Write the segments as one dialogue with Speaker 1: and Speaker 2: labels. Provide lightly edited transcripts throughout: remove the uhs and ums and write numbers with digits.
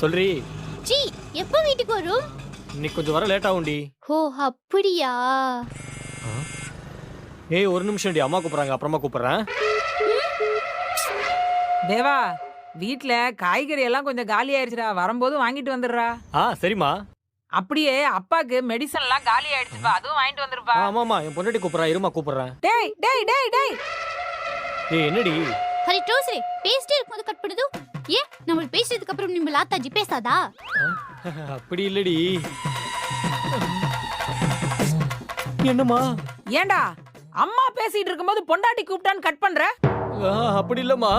Speaker 1: சொல்றி.
Speaker 2: G எப்போ வீட்டுக்கு வரும்?
Speaker 1: இன்னைக்கு கொஞ்சம் வர லேட் ஆகும்டி.
Speaker 2: ஓ அப்படியா?
Speaker 1: ஏய் ஒரு நிமிஷம்டி, அம்மா கூப்பிடுறாங்க, அப்புறமா கூப்பிடுறேன்.
Speaker 3: தேவா, வீட்ல காய்கறி எல்லாம் கொஞ்சம் காலி ஆயிடுச்சுடா, வரும்போது வாங்கிட்டு வந்துடுறா.
Speaker 1: சரிம்மா.
Speaker 3: அப்படியே அப்பாக்கு மெடிசன் எல்லாம் காலி ஆயிடுச்சுப்பா, அதுவும் வாங்கிட்டு வந்துருப்பா.
Speaker 1: ஆமாமா, என் பொண்டாட்டி கூப்பிடுறா, இருமா கூப்பிடுறேன்.
Speaker 3: டேய் டேய் டேய் டேய்.
Speaker 1: ஏய் என்னடி?
Speaker 2: ஹரி ட்ரோசரே பேசிட்டே இருக்கும்போது கட் பண்ணுது. ஏன் நம்ம பேசிட்டதுக்கு அப்புறம் நம்ம லாத்தாஜி பேசாதா?
Speaker 1: அப்படி இல்லடி. என்னம்மா?
Speaker 3: ஏண்டா அம்மா பேசிட்டு இருக்கும்போது பொண்டாட்டி கூப்பிட்டான்னு கட் பண்ற?
Speaker 1: அப்படி இல்லம்மா.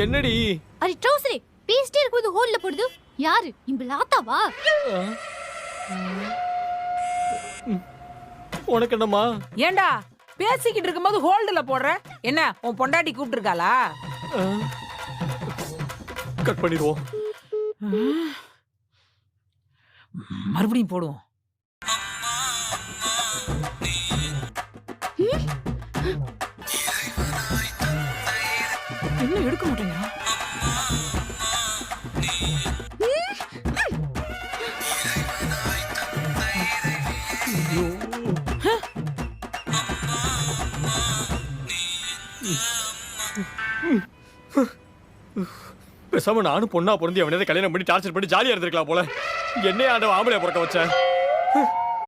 Speaker 1: என்னடி?
Speaker 2: ஹரி ட்ரோசரே பேசிட்டே இருக்கும்போது ஹோல்ல போடுது. யாரு நம்ம லாத்தாவா?
Speaker 1: உனக்கு என்னம்மா?
Speaker 3: ஏண்டா பேசிக்கிட்டு இருக்கும்போது ஹோல்டுல போடுற? என்ன உன் பொண்டாட்டி கூப்பிட்டு இருக்காளா?
Speaker 1: கட் பண்ணிடுவோம்.
Speaker 3: மறுபடியும் போடுவோம். என்ன எடுக்க மாட்டேங்க?
Speaker 1: பேசாம நானும் பொண்ணா பொருந்தி அவனே கல்யாணம் பண்ணி டார்ச்சர் பண்ணி ஜாலியா இருந்திருக்கலாம் போல. என்னைய ஆண்டவன் ஆம்பளையா பிறக்க வச்சேன்.